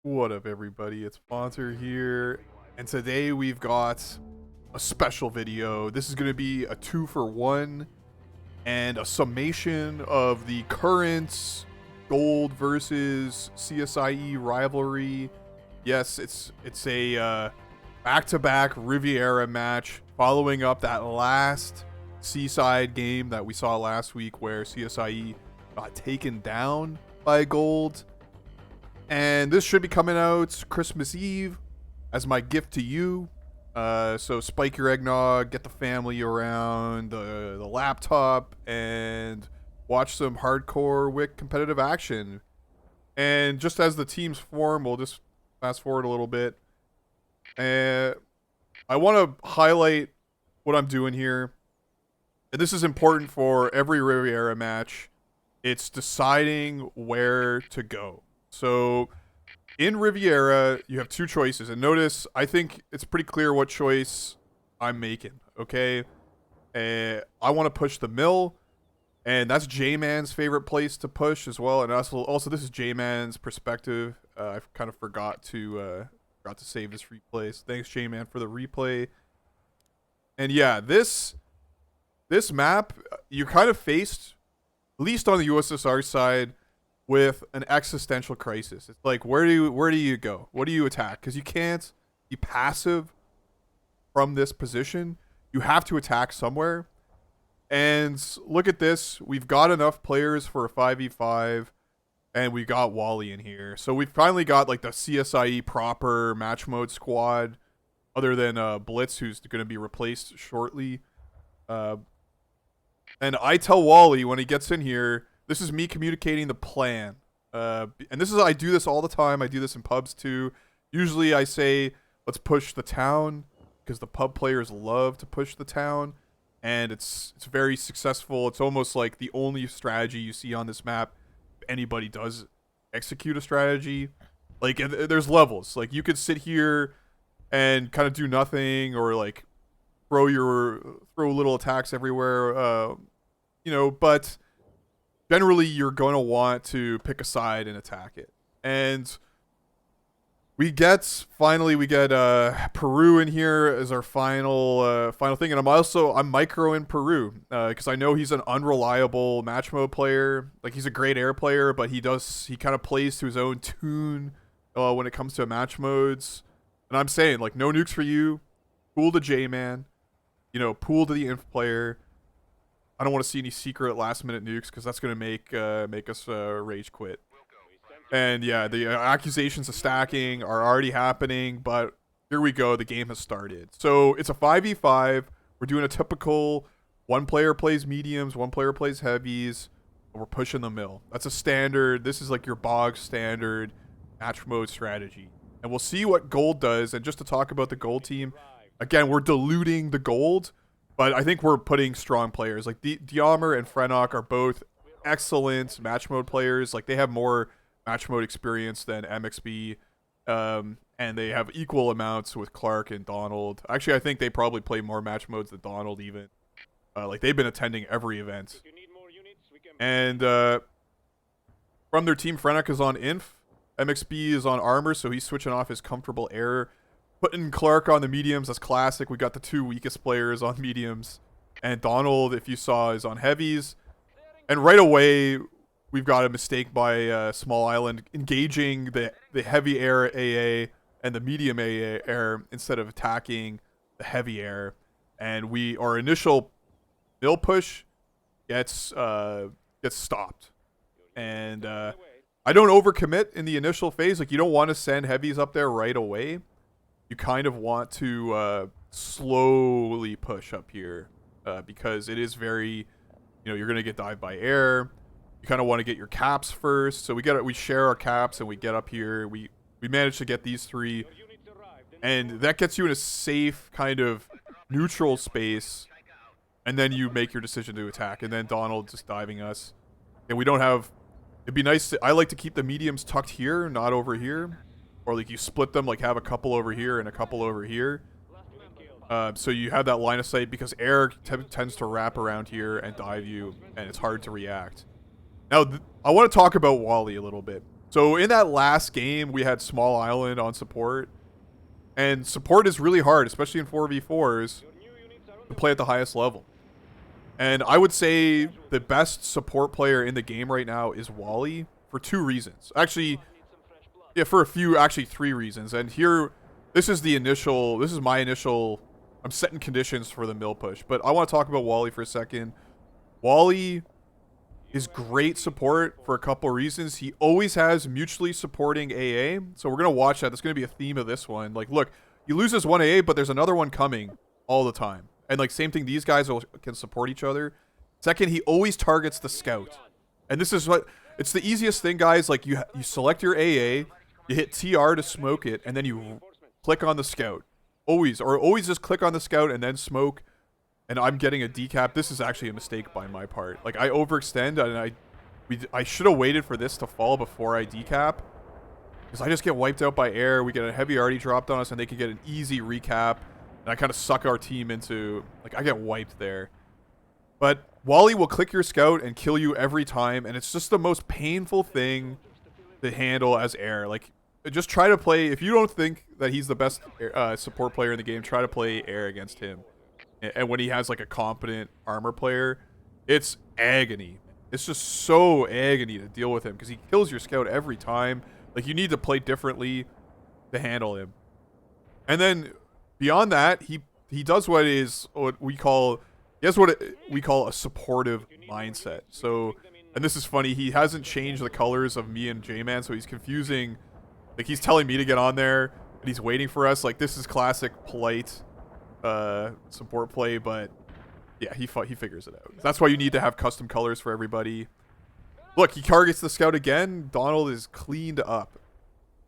What up, everybody? It's Sponsor here, and today we've got a special video. This is going to be a 2-for-1 and a summation of the current Gold versus CSiE rivalry. Yes, it's a back-to-back Riviera match following up that last Seaside game that we saw last week where CSiE got taken down by Gold. And this should be coming out Christmas Eve as my gift to you. So spike your eggnog, get the family around the laptop, and watch some hardcore Wick competitive action. And just as the teams form, we'll just fast forward a little bit. And I want to highlight what I'm doing here. And this is important for every Riviera match. It's deciding where to go. So in Riviera, you have two choices. And notice, I think it's pretty clear what choice I'm making, okay? I want to push the mill, and that's J-Man's favorite place to push as well. And also this is J-Man's perspective. I kind of forgot to save this replay. So thanks, J-Man, for the replay. And yeah, this map, you're kind of faced, at least on the USSR side, with an existential crisis. It's like, where do you go? What do you attack? Because you can't be passive from this position. You have to attack somewhere. And look at this. We've got enough players for a 5v5, and we got Wally in here. So we've finally got like the CSiE proper match mode squad, other than Blitz, who's going to be replaced shortly. And I tell Wally when he gets in here, this is me communicating the plan. And I do this all the time. I do this in pubs too. Usually I say, let's push the town, because the pub players love to push the town. And it's very successful. It's almost like the only strategy you see on this map. If anybody does execute a strategy, like, there's levels. Like, you could sit here and kind of do nothing, or like throw little attacks everywhere, but generally, you're going to want to pick a side and attack it. And we get Peru in here as our final thing. And I'm microing Peru because I know he's an unreliable match mode player. Like, he's a great air player, but he kind of plays to his own tune when it comes to match modes. And I'm saying, like, no nukes for you. Pool to J-Man. Pool to the inf player. I don't want to see any secret last-minute nukes, because that's going to make us rage quit. And yeah, the accusations of stacking are already happening, but here we go. The game has started. So it's a 5v5. We're doing a typical one player plays mediums, one player plays heavies, and we're pushing the mill. That's a standard. This is like your bog standard match mode strategy. And we'll see what Gold does. And just to talk about the Gold team, again, we're diluting the Gold. But I think we're putting strong players. Like, Diamer and Frenok are both excellent match mode players. Like, they have more match mode experience than MXB. And they have equal amounts with Clark and Donald. Actually, I think they probably play more match modes than Donald even. Like, they've been attending every event. And from their team, Frenok is on Inf. MXB is on Armor, so he's switching off his comfortable air. Putting Clark on the mediums, that's classic. We got the two weakest players on mediums. And Donald, if you saw, is on heavies. And right away, we've got a mistake by Small Island engaging the heavy air AA and the medium AA air instead of attacking the heavy air. And our initial mill push gets stopped. And I don't overcommit in the initial phase. Like, you don't want to send heavies up there right away. You kind of want to slowly push up here because it is very, you're going to get dived by air. You kind of want to get your caps first. So we share our caps and we get up here. We manage to get these three. And that gets you in a safe kind of neutral space. And then you make your decision to attack. And then Donald just diving us. And we don't have, it'd be nice I like to keep the mediums tucked here, not over here. Or like you split them, like have a couple over here and a couple over here. So you have that line of sight, because air tends to wrap around here and dive you, and it's hard to react. Now, I want to talk about Wally a little bit. So in that last game, we had Small Island on support. And support is really hard, especially in 4v4s, to play at the highest level. And I would say the best support player in the game right now is Wally for 2 reasons. Actually, yeah, for a few, actually 3 reasons. And here, this is my initial, I'm setting conditions for the mill push. But I want to talk about Wally for a second. Wally is great support for a couple of reasons. He always has mutually supporting AA. So we're going to watch that. That's going to be a theme of this one. Like, look, he loses one AA, but there's another one coming all the time. And like, same thing, these guys can support each other. Second, he always targets the scout. And this is what, it's the easiest thing, guys. Like, you select your AA, you hit TR to smoke it, and then you click on the scout. Always just click on the scout and then smoke. And I'm getting a decap. This is actually a mistake by my part. Like, I overextend, and I should have waited for this to fall before I decap. Because I just get wiped out by air. We get a heavy already dropped on us, and they can get an easy recap. And I kind of suck our team into, like, I get wiped there. But Wally will click your scout and kill you every time. And it's just the most painful thing to handle as air. Like, just try to play, if you don't think that he's the best support player in the game, try to play air against him. And when he has like a competent armor player, it's agony. It's just so agony to deal with him because he kills your scout every time. Like, you need to play differently to handle him. And then beyond that, he does what we call a supportive mindset. So, and this is funny, he hasn't changed the colors of me and J-Man, so he's confusing. Like, he's telling me to get on there and he's waiting for us. Like, this is classic polite support play, but yeah, he figures it out. That's why you need to have custom colors for everybody. Look, he targets the scout again. Donald is cleaned up.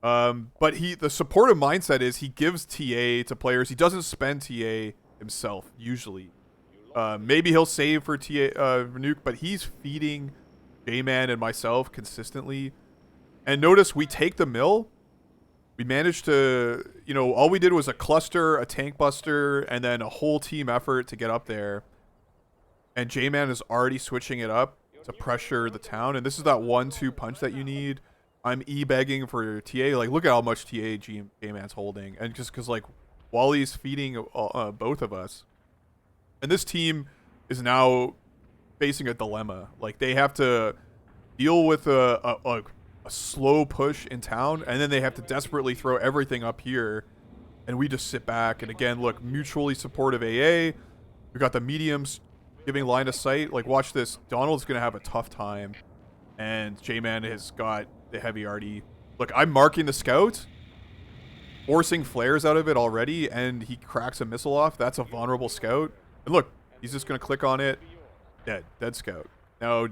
But the supportive mindset is he gives TA to players. He doesn't spend TA himself usually. Maybe he'll save for TA Nuke, but he's feeding J-Man and myself consistently. And notice we take the mill. We managed to, all we did was a cluster, a tank buster, and then a whole team effort to get up there. And J-Man is already switching it up to pressure the town. And this is that 1-2 punch that you need. I'm e-begging for TA. Like, look at how much TA J-Man's holding. And just because, like, Wally's feeding both of us. And this team is now facing a dilemma. Like, they have to deal with a slow push in town, and then they have to desperately throw everything up here, and we just sit back. And again, look, mutually supportive AA. We got the mediums giving line of sight. Like, watch this. Donald's gonna have a tough time, and J-Man has got the heavy arty. Look, I'm marking the scout, forcing flares out of it already, and he cracks a missile off. That's a vulnerable scout. And look, he's just gonna click on it. Dead scout. Now,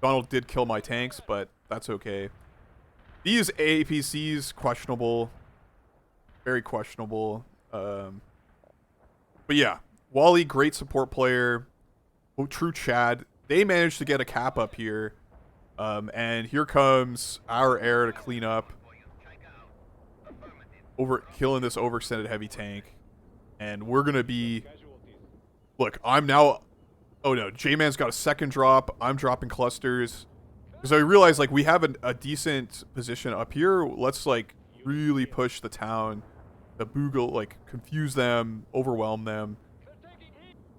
Donald did kill my tanks, but that's okay. These APCs, questionable. Very questionable. But yeah, Wally, great support player. Oh, true Chad. They managed to get a cap up here. And here comes our air to clean up. Killing this overextended heavy tank. And we're going to be... Look, I'm now... Oh no, J-Man's got a second drop. I'm dropping clusters. Because I realized, like, we have a decent position up here. Let's, like, really push the town. The Boogle, like, confuse them, overwhelm them.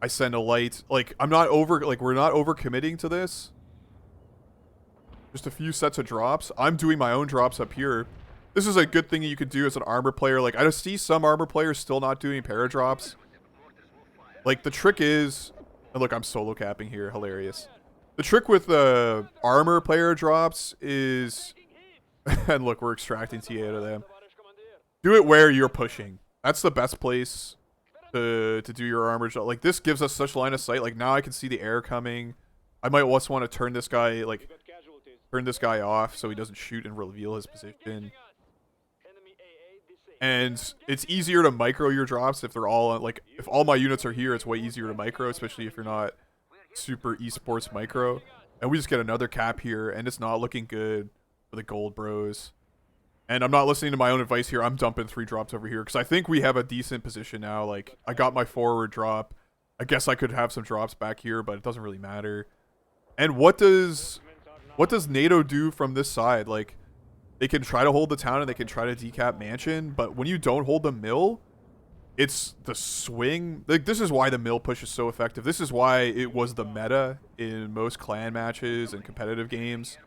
I send a light. Like, we're not overcommitting to this. Just a few sets of drops. I'm doing my own drops up here. This is a good thing you could do as an armor player. Like, I just see some armor players still not doing para drops. Like, the trick is... And look, I'm solo capping here. Hilarious. The trick with the armor player drops is... and look, we're extracting TA out of them. Do it where you're pushing. That's the best place to do your armor drop. Like, this gives us such line of sight. Like, now I can see the air coming. I might also want to turn this guy, like... Turn this guy off so he doesn't shoot and reveal his position. And it's easier to micro your drops if they're all... Like, if all my units are here, it's way easier to micro, especially if you're not... super esports micro. And we just get another cap here, and it's not looking good for the gold bros. And I'm not listening to my own advice here. I'm dumping 3 drops over here because I think we have a decent position now. Like, I got my forward drop. I guess I could have some drops back here, but it doesn't really matter. And what does NATO do from this side? Like, they can try to hold the town and they can try to decap Mansion, but when you don't hold the mill, it's the swing. Like, this is why the mill push is so effective. This is why it was the meta in most clan matches and competitive games.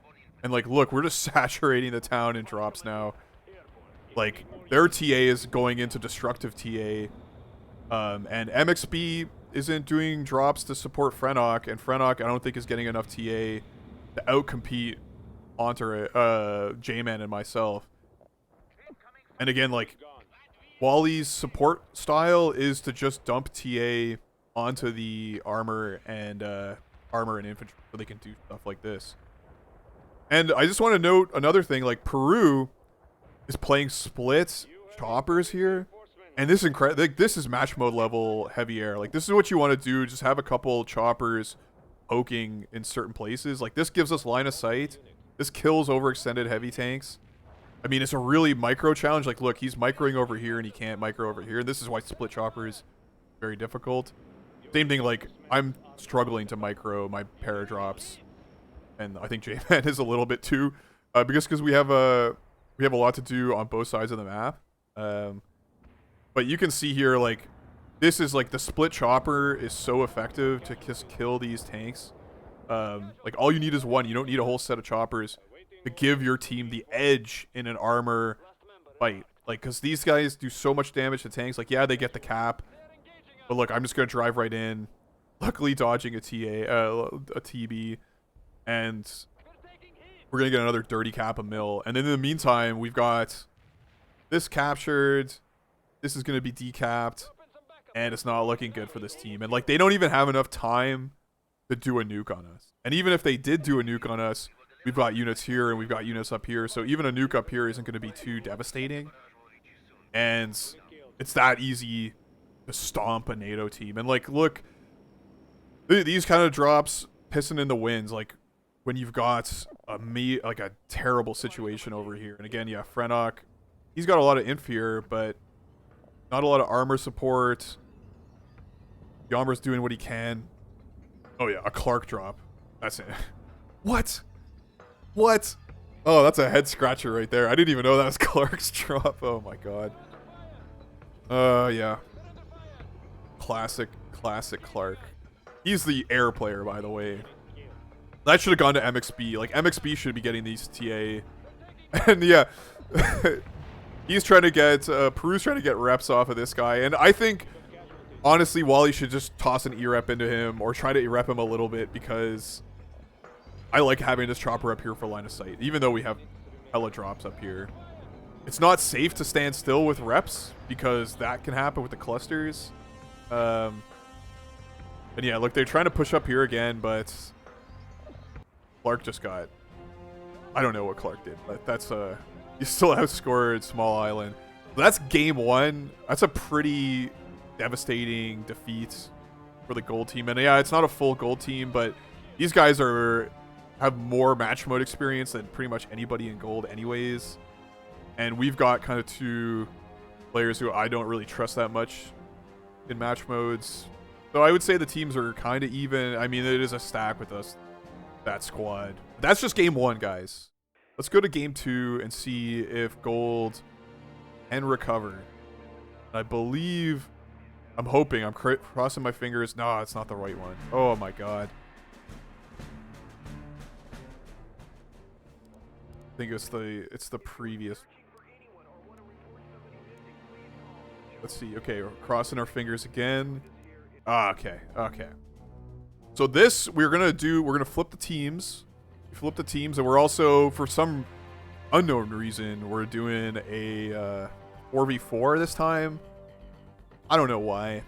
And like, look, we're just saturating the town in drops now. Like, their TA is going into destructive TA. And MXB isn't doing drops to support Frenok, and Frenok I don't think is getting enough TA to outcompete J-Man and myself. And again, like, Wally's support style is to just dump TA onto the armor and infantry so they can do stuff like this. And I just want to note another thing, like, Peru is playing split choppers here, and this is incredible. Like, this is match mode level heavy air. Like, this is what you want to do, just have a couple choppers poking in certain places. Like, this gives us line of sight. This kills overextended heavy tanks. I mean, it's a really micro challenge. Like, look, he's microing over here and he can't micro over here. This is why split chopper is very difficult. Same thing, like, I'm struggling to micro my paradrops, and I think J-Man is a little bit too, because we have a lot to do on both sides of the map. But you can see here, like, this is like the split chopper is so effective to just kill these tanks. Like, all you need is one. You don't need a whole set of choppers to give your team the edge in an armor fight. Like, because these guys do so much damage to tanks. Like, yeah, they get the cap, but look, I'm just gonna drive right in, luckily dodging a TB, and we're gonna get another dirty cap a mill. And then in the meantime, we've got this captured. This is gonna be decapped, and it's not looking good for this team. And like, they don't even have enough time to do a nuke on us. And even if they did do a nuke on us, we've got units here and we've got units up here, so even a nuke up here isn't going to be too devastating. And it's that easy to stomp a NATO team. And like, look, these kind of drops pissing in the winds, like when you've got a terrible situation over here. And again, yeah, Frenok, he's got a lot of inf here, but not a lot of armor support. Yammer's doing what he can. Oh yeah, a Clark drop. That's it. What? What? Oh, that's a head scratcher right there. I didn't even know that was Clark's drop. Oh my god. Yeah. Classic Clark. He's the air player, by the way. That should have gone to MXB. Like, MXB should be getting these TA. And yeah, he's trying to get, Peru's trying to get reps off of this guy. And I think, honestly, Wally should just toss an E-rep into him or try to E-rep him a little bit, because I like having this chopper up here for line of sight, even though we have hella drops up here. It's not safe to stand still with reps, because that can happen with the clusters. And yeah, look, they're trying to push up here again, but Clark just got... I don't know what Clark did, but that's you still outscored Small Island. That's game one. That's a pretty devastating defeat for the gold team. And yeah, it's not a full gold team, but these guys have more match mode experience than pretty much anybody in gold anyways. And we've got kind of two players who I don't really trust that much in match modes. So I would say the teams are kind of even. I mean, it is a stack with us, that squad. But that's just game one, guys. Let's go to game two and see if gold can recover. I believe, I'm hoping, I'm crossing my fingers. No, it's not the right one. Oh my god. I think it's the previous. Let's see. Okay, we're crossing our fingers again. Okay. So this we're gonna flip the teams. We flip the teams, and we're also, for some unknown reason, we're doing a 4v4 this time. I don't know why.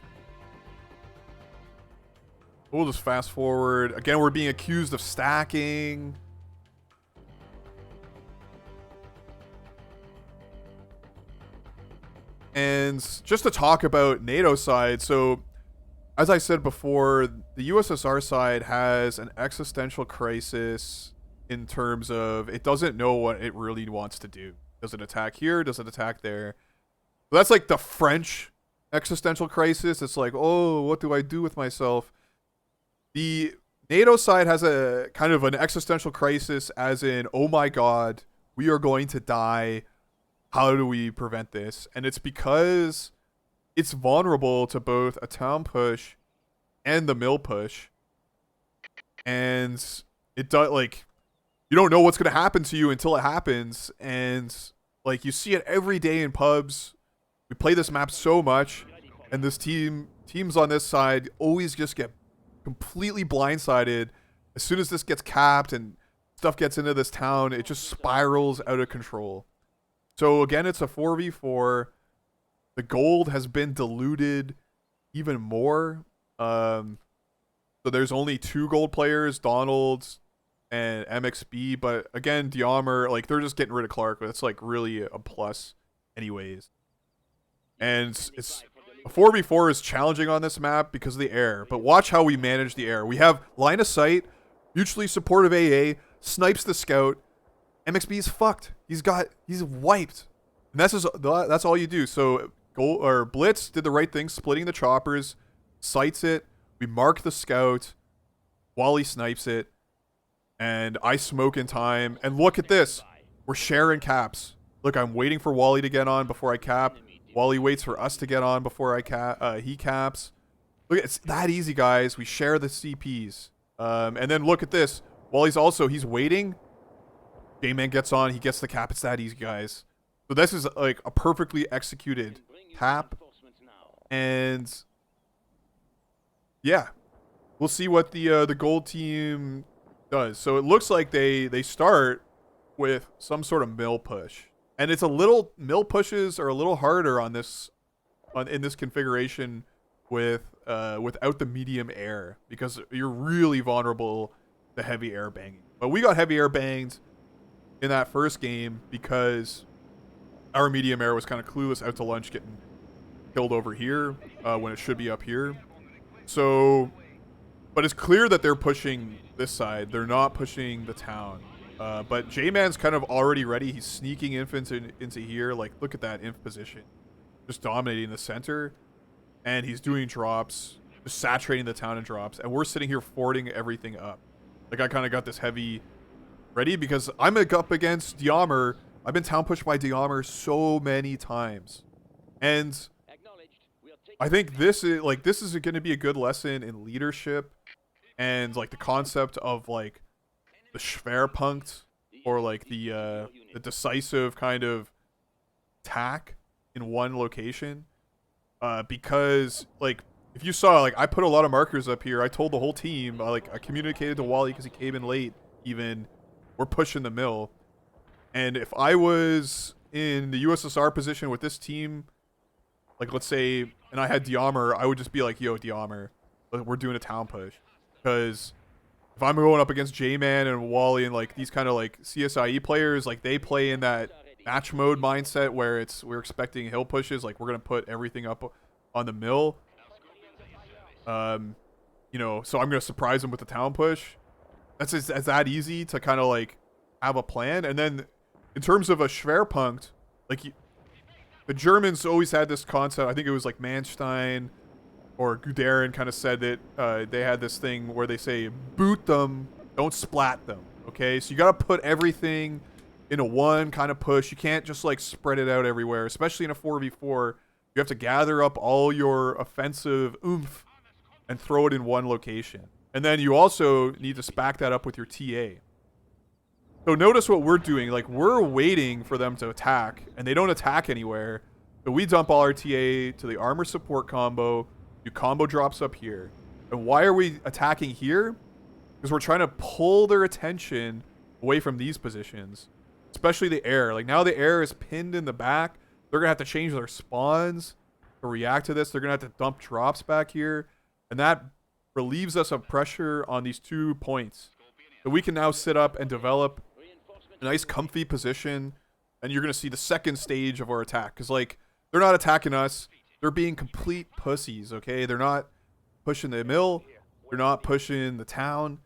We'll just fast forward. Again, we're being accused of stacking. And just to talk about NATO side, so as I said before, the USSR side has an existential crisis in terms of it doesn't know what it really wants to do. Does it attack here? Does it attack there? So that's like the French existential crisis. It's like, oh, what do I do with myself? The NATO side has a kind of an existential crisis, as in, oh my god, we are going to die. How do we prevent this? And it's because it's vulnerable to both a town push and the mill push. And it does, like, you don't know what's going to happen to you until it happens. And like, you see it every day in pubs. We play this map so much, and this teams on this side always just get completely blindsided. As soon as this gets capped and stuff gets into this town, it just spirals out of control. So again, it's a 4v4. The gold has been diluted even more. So there's only 2 gold players, Donald and MXB. But again, Diamer, like, they're just getting rid of Clark. That's like really a plus anyways. And it's a 4v4 is challenging on this map because of the air. But watch how we manage the air. We have line of sight, mutually supportive AA, snipes the scout. MXB is fucked. He's wiped. And that's all you do. So Blitz did the right thing, splitting the choppers, sights it. We mark the scout. Wally snipes it. And I smoke in time. And look at this. We're sharing caps. Look, I'm waiting for Wally to get on before I cap. Wally waits for us to get on before he caps. Look, it's that easy, guys. We share the CPs. And then look at this. Wally's he's waiting. J-Man gets on. He gets the cap. It's that easy, guys. So this is like a perfectly executed tap. And yeah, we'll see what the gold team does. So it looks like they start with some sort of mill push. And it's mill pushes are a little harder in this configuration without the medium air, because you're really vulnerable to heavy air banging. But we got heavy air banged in that first game because our medium air was kind of clueless out to lunch, getting killed over here when it should be up here. So, but it's clear that they're pushing this side. They're not pushing the town. But J-Man's kind of already ready. He's sneaking infants into here. Like, look at that inf position. Just dominating the center. And he's doing drops. Just saturating the town in drops. And we're sitting here fording everything up. Like, I kind of got this heavy ready because I'm up against Diamer. I've been town pushed by Diamer so many times. And I think this is going to be a good lesson in leadership and, like, the concept of, like, the Schwerpunkt, or like the decisive kind of tack in one location. Because, like, if you saw, like, I put a lot of markers up here. I told the whole team, I communicated to Wally because he came in late, even, we're pushing the mill. And if I was in the USSR position with this team, like, let's say, and I had Diamer, I would just be like, yo, Diamer, we're doing a town push. Because if I'm going up against J-Man and Wally and, like, these kind of, like, CSiE players, like, they play in that match mode mindset where we're expecting hill pushes, like, we're going to put everything up on the mill. You know, so I'm going to surprise them with the town push. It's that easy to kind of, like, have a plan. And then in terms of a Schwerpunkt, like, the Germans always had this concept. I think it was, like, Manstein or Guderian kind of said that they had this thing where they say, boot them, don't splat them. Okay, so you got to put everything in a one kind of push. You can't just, like, spread it out everywhere, especially in a 4v4. You have to gather up all your offensive oomph and throw it in one location. And then you also need to back that up with your TA. So notice what we're doing. Like, we're waiting for them to attack, and they don't attack anywhere. So we dump all our TA to the armor support combo. Your combo drops up here. And why are we attacking here? Because we're trying to pull their attention away from these positions, especially the air. Like, now the air is pinned in the back. They're going to have to change their spawns to react to this. They're going to have to dump drops back here. And that relieves us of pressure on these 2 points. So we can now sit up and develop a nice comfy position. And you're going to see the second stage of our attack. Because, like, they're not attacking us. They're being complete pussies, okay? They're not pushing the mill. They're not pushing the town.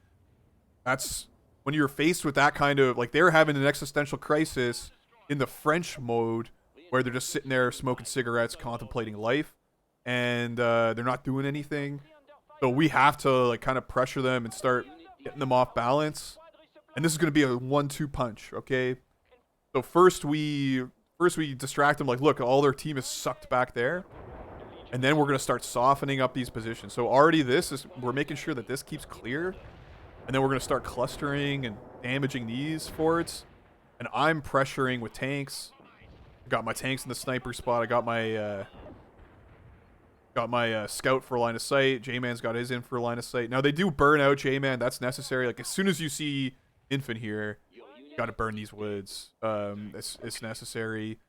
That's when you're faced with that kind of, like, they're having an existential crisis in the French mode where they're just sitting there smoking cigarettes, contemplating life, and they're not doing anything. So we have to, like, kind of pressure them and start getting them off balance. And this is going to be a 1-2 punch, okay? So first we distract them, like, look, all their team is sucked back there. And then we're going to start softening up these positions. So already we're making sure that this keeps clear. And then we're going to start clustering and damaging these forts. And I'm pressuring with tanks. I got my tanks in the sniper spot. I got my scout for line of sight. J-Man's got his in for line of sight. Now they do burn out J-Man. That's necessary. Like, as soon as you see infant here, you got to burn these woods. It's necessary.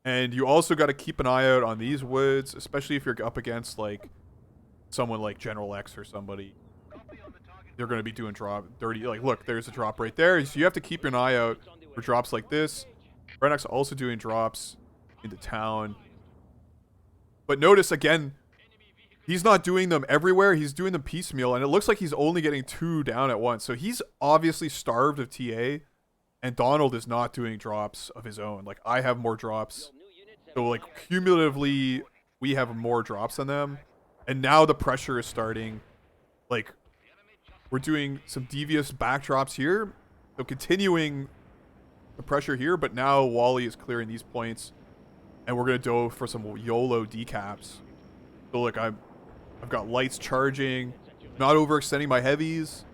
And you also got to keep an eye out on these woods, especially if you're up against, like, someone like General X or somebody. They're going to be doing dirty. Like, look, there's a drop right there. So you have to keep an eye out for drops like this. Renek's also doing drops into town. But notice, again, he's not doing them everywhere. He's doing them piecemeal. And it looks like he's only getting 2 down at once. So he's obviously starved of TA. And Donald is not doing drops of his own. Like, I have more drops. So, like, cumulatively, we have more drops than them. And now the pressure is starting. Like, we're doing some devious backdrops here. So, continuing the pressure here. But now Wally is clearing these points. And we're going to go for some YOLO decaps. So, look, I've got lights charging. Not overextending my heavies.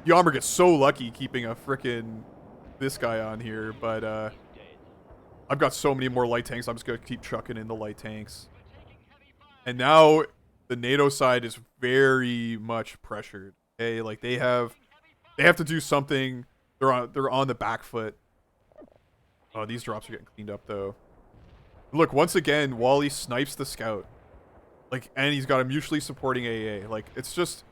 Yammer gets so lucky keeping a frickin' this guy on here, but I've got so many more light tanks. I'm just gonna keep chucking in the light tanks. And now the NATO side is very much pressured. Okay, like they have to do something. They're on the back foot. Oh, these drops are getting cleaned up though. Look, once again, Wally snipes the scout. Like, and he's got a mutually supporting AA. Like, it's just.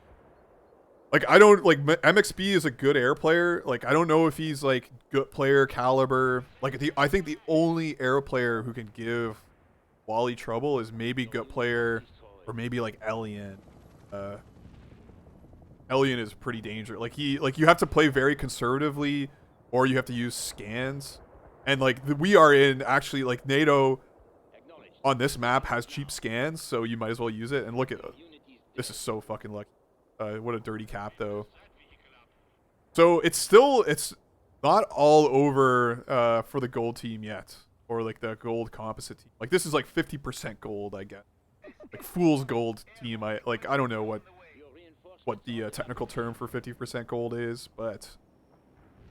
Like, I don't, like, MXB is a good air player. Like, I don't know if he's, like, good player caliber. Like, I think the only air player who can give Wally trouble is maybe good player or maybe, like, Elian. Elian is pretty dangerous. Like, you have to play very conservatively or you have to use scans. And, like, we are in, actually, like, NATO on this map has cheap scans, so you might as well use it. And look at, this is so fucking lucky. What a dirty cap, though. So it's not all over for the gold team yet, or like the gold composite team. Like, this is like 50% gold, I guess. Like fool's gold team. I don't know what the technical term for 50% gold is, but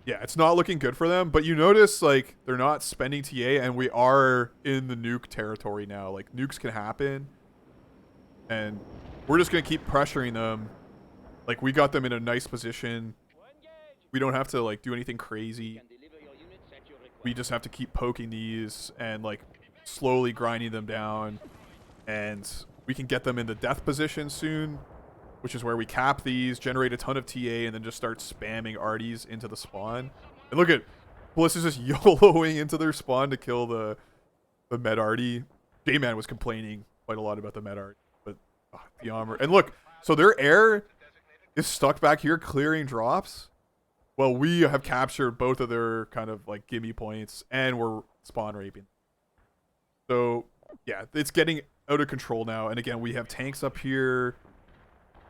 yeah, it's not looking good for them. But you notice, like, they're not spending TA, and we are in the nuke territory now. Like, nukes can happen, and we're just gonna keep pressuring them. Like, we got them in a nice position. We don't have to, like, do anything crazy. We just have to keep poking these and, like, slowly grinding them down. And we can get them in the death position soon, which is where we cap these, generate a ton of TA, and then just start spamming arties into the spawn. And look at Bliss is just YOLOing into their spawn to kill the med arty. J-Man was complaining quite a lot about the med arty, but the armor. And look, so their air is stuck back here clearing drops. Well, we have captured both of their kind of like gimme points and we're spawn raping. So yeah, it's getting out of control now. And again, we have tanks up here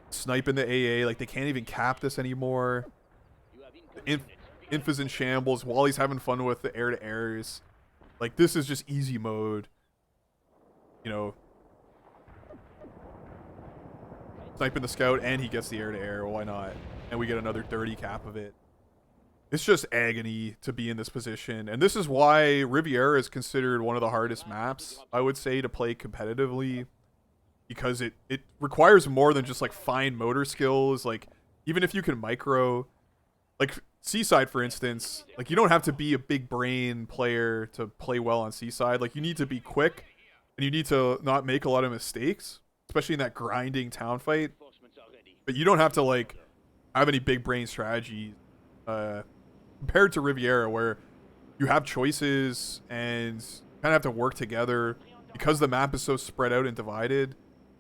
sniping the AA. Like, they can't even cap this anymore. The Inf is in shambles. Wally's having fun with the air to airs. Like, this is just easy mode. You know, sniping the scout, and he gets the air-to-air. Why not? And we get another dirty cap of it. It's just agony to be in this position. And this is why Riviera is considered one of the hardest maps, I would say, to play competitively. Because it requires more than just, like, fine motor skills. Like, even if you can micro... Like, CSiE, for instance, like, you don't have to be a big brain player to play well on CSiE. Like, you need to be quick, and you need to not make a lot of mistakes. Especially in that grinding town fight. But you don't have to, like, have any big brain strategy compared to Riviera, where you have choices and kind of have to work together. Because the map is so spread out and divided,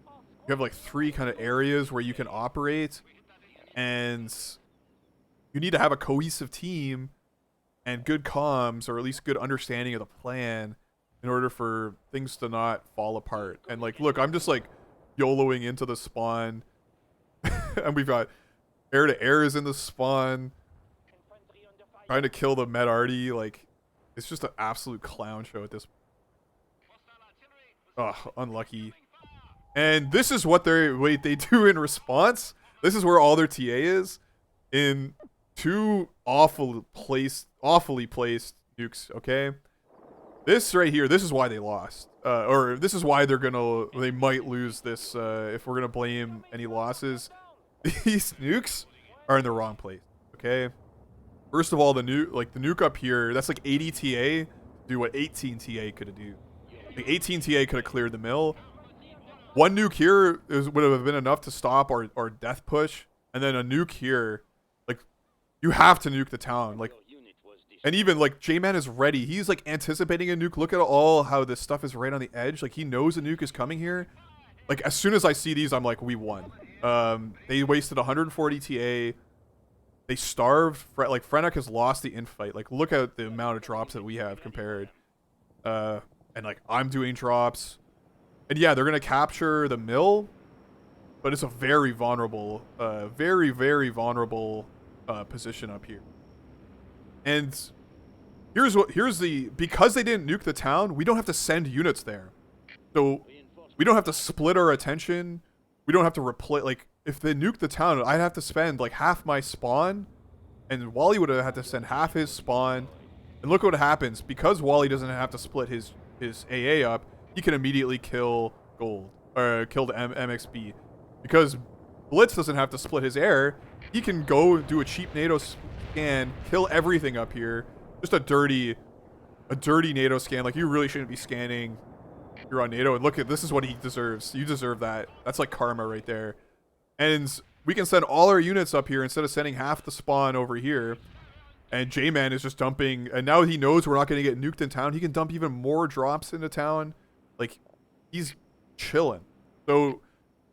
you have, like, 3 kind of areas where you can operate. And you need to have a cohesive team and good comms, or at least good understanding of the plan, in order for things to not fall apart. And, like, look, I'm just, like, YOLOing into the spawn. And we've got air-to-airs in the spawn. trying to kill the Medarty, like, it's just an absolute clown show at this point. Ugh, unlucky. And this is what they do in response. This is where all their TA is. In two awfully placed nukes, okay? This right here, this is why they lost. Or this is why they might lose this, if we're gonna blame any losses. These nukes are in the wrong place, okay? First of all, the nuke up here, that's like 80 TA, do what 18 TA could do. Like 18 TA could have cleared the mill. One nuke here would have been enough to stop our death push, and then a nuke here, like, you have to nuke the town, like, and even like J-Man is ready. He's like anticipating a nuke. Look at how this stuff is right on the edge. Like he knows a nuke is coming here. Like as soon as I see these, I'm like, we won. They wasted 140 TA. They starved. Like Frenach has lost the infight. Like look at the amount of drops that we have compared. And like I'm doing drops. And yeah, they're gonna capture the mill, but it's a very vulnerable, very vulnerable position up here. And because they didn't nuke the town, we don't have to send units there. So we don't have to split our attention. We don't have to replace, like, if they nuke the town, I'd have to spend like half my spawn, and Wally would have had to send half his spawn. And look what happens. Because Wally doesn't have to split his AA up, he can immediately kill gold, or kill the MXB. Because Blitz doesn't have to split his air, he can go do a cheap NATO scan, kill everything up here. Just a dirty NATO scan. Like you really shouldn't be scanning. You're on NATO, and look at this is what he deserves. You deserve that. That's like karma right there. And we can send all our units up here instead of sending half the spawn over here. And J-Man is just dumping, and now he knows we're not going to get nuked in town. He can dump even more drops into town. Like he's chilling. So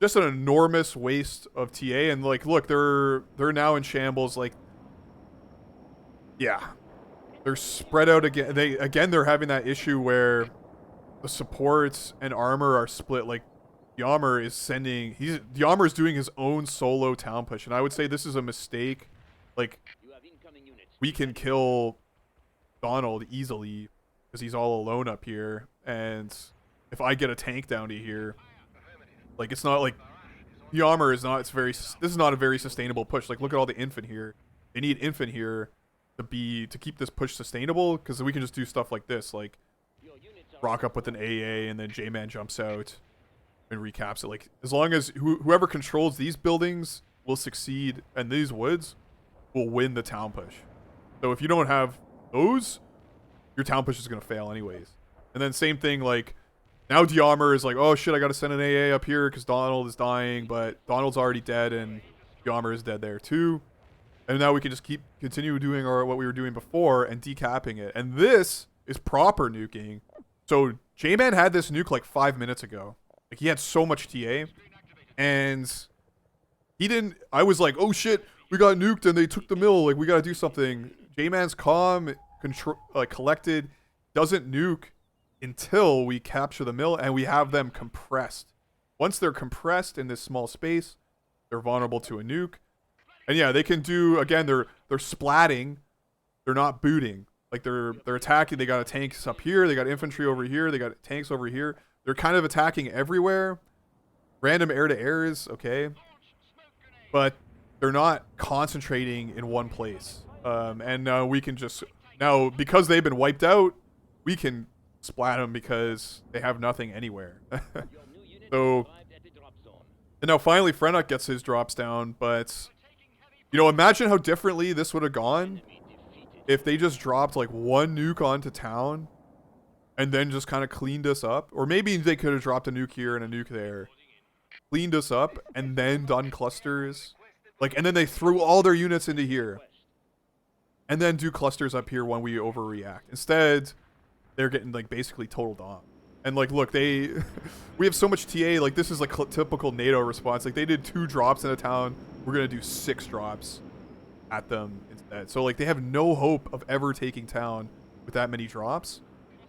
just an enormous waste of TA. And like, look, they're now in shambles. Like, yeah, they're spread out again. They're having that issue where the supports and armor are split. Like Yammer is doing his own solo town push, and I would say this is a mistake. Like we can kill Donald easily because he's all alone up here, and if I get a tank down to here, like it's not like Yammer is not. This is not a very sustainable push. Like look at all the infant here. They need infant here to keep this push sustainable, because we can just do stuff like this, like rock up with an AA and then J-Man jumps out and recaps it. Like as long as whoever controls these buildings will succeed, and these woods will win the town push. So if you don't have those, your town push is going to fail anyways. And then same thing, like now Diarmer is like, oh shit, I got to send an AA up here because Donald is dying, but Donald's already dead and Diarmer is dead there too. And now we can just continue doing what we were doing before and decapping it. And this is proper nuking. So J-Man had this nuke like 5 minutes ago. Like he had so much TA, and he didn't. I was like, oh shit, we got nuked and they took the mill. Like we got to do something. J-Man's calm, collected, doesn't nuke until we capture the mill and we have them compressed. Once they're compressed in this small space, they're vulnerable to a nuke. And yeah, they can do, again, they're splatting. They're not booting. Like they're attacking. They got tanks up here. They got infantry over here. They got tanks over here. They're kind of attacking everywhere. Random air-to-airs, okay. But they're not concentrating in one place. And now we can just, because they've been wiped out, we can splat them because they have nothing anywhere. So, and now finally Frenach gets his drops down, but you know, imagine how differently this would have gone if they just dropped like one nuke onto town and then just kind of cleaned us up. Or maybe they could have dropped a nuke here and a nuke there, cleaned us up, and then done clusters. Like, and then they threw all their units into here and then do clusters up here when we overreact. Instead, they're getting like basically totaled off. And like, look, we have so much TA. Like this is like typical NATO response. Like they did 2 drops in a town. We're going to do 6 drops at them instead. So like they have no hope of ever taking town with that many drops.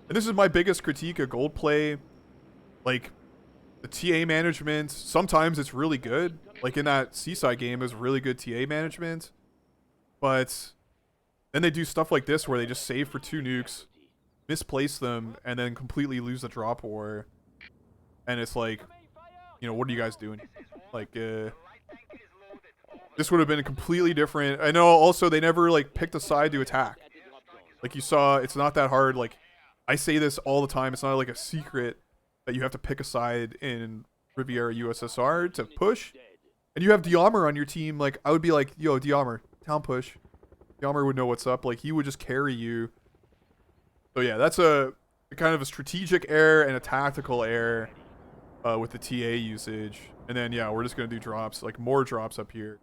And this is my biggest critique of gold play. Like the TA management, sometimes it's really good. Like in that CSiE game, it was really good TA management. But Then they do stuff like this where they just save for 2 nukes, misplace them, and then completely lose the drop war. And it's like, you know, what are you guys doing? Like, this would have been completely different. I know also they never, like, picked a side to attack. Like you saw, it's not that hard. Like, I say this all the time. It's not like a secret that you have to pick a side in Riviera USSR to push. And you have Diamer on your team. Like, I would be like, yo, Diamer, town push. Diamer would know what's up. Like, he would just carry you. So yeah, that's a kind of a strategic error and a tactical error with the TA usage. And then, yeah, we're just going to do drops. Like, more drops up here.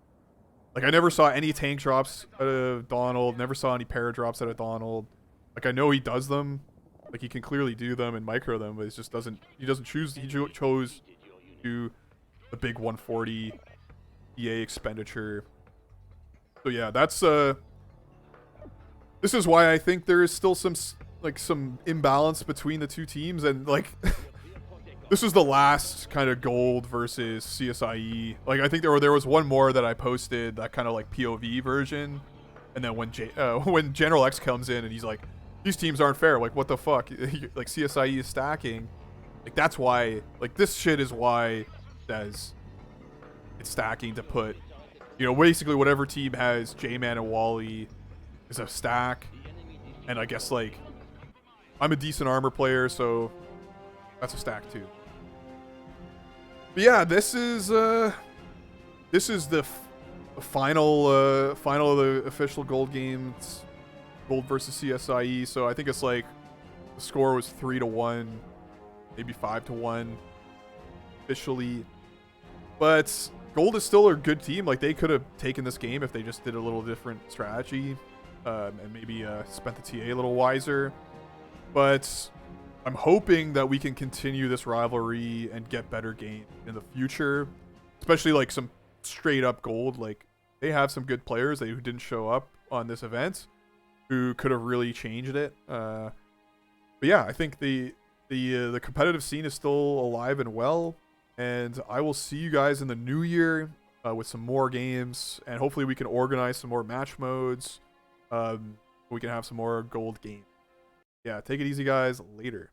Like, I never saw any tank drops out of Donald. Never saw any para drops out of Donald. Like, I know he does them. Like, he can clearly do them and micro them, but it just doesn't... He doesn't choose... He chose to do the big 140 EA expenditure. So, yeah, that's... This is why I think there is still some imbalance between the two teams. And, like... This is the last kind of gold versus CSiE. Like, I think there was one more that I posted, that kind of like POV version, and then when when General X comes in and he's like, "These teams aren't fair." Like, what the fuck? Like, CSiE is stacking. Like, that's why. Like, this shit is why it says it's stacking to put, you know, basically whatever team has J-Man and Wally is a stack, and I guess like I'm a decent armor player, so that's a stack too. But yeah, this is the final final of the official gold games, gold versus CSiE. So I think it's like the score was 3-1, maybe 5-1 officially. But gold is still a good team. Like, they could have taken this game if they just did a little different strategy, and maybe spent the TA a little wiser. But I'm hoping that we can continue this rivalry and get better games in the future, especially like some straight up gold. Like, they have some good players who didn't show up on this event who could have really changed it. But yeah, I think the competitive scene is still alive and well, and I will see you guys in the new year with some more games, and hopefully we can organize some more match modes. We can have some more gold games. Yeah, take it easy, guys. Later.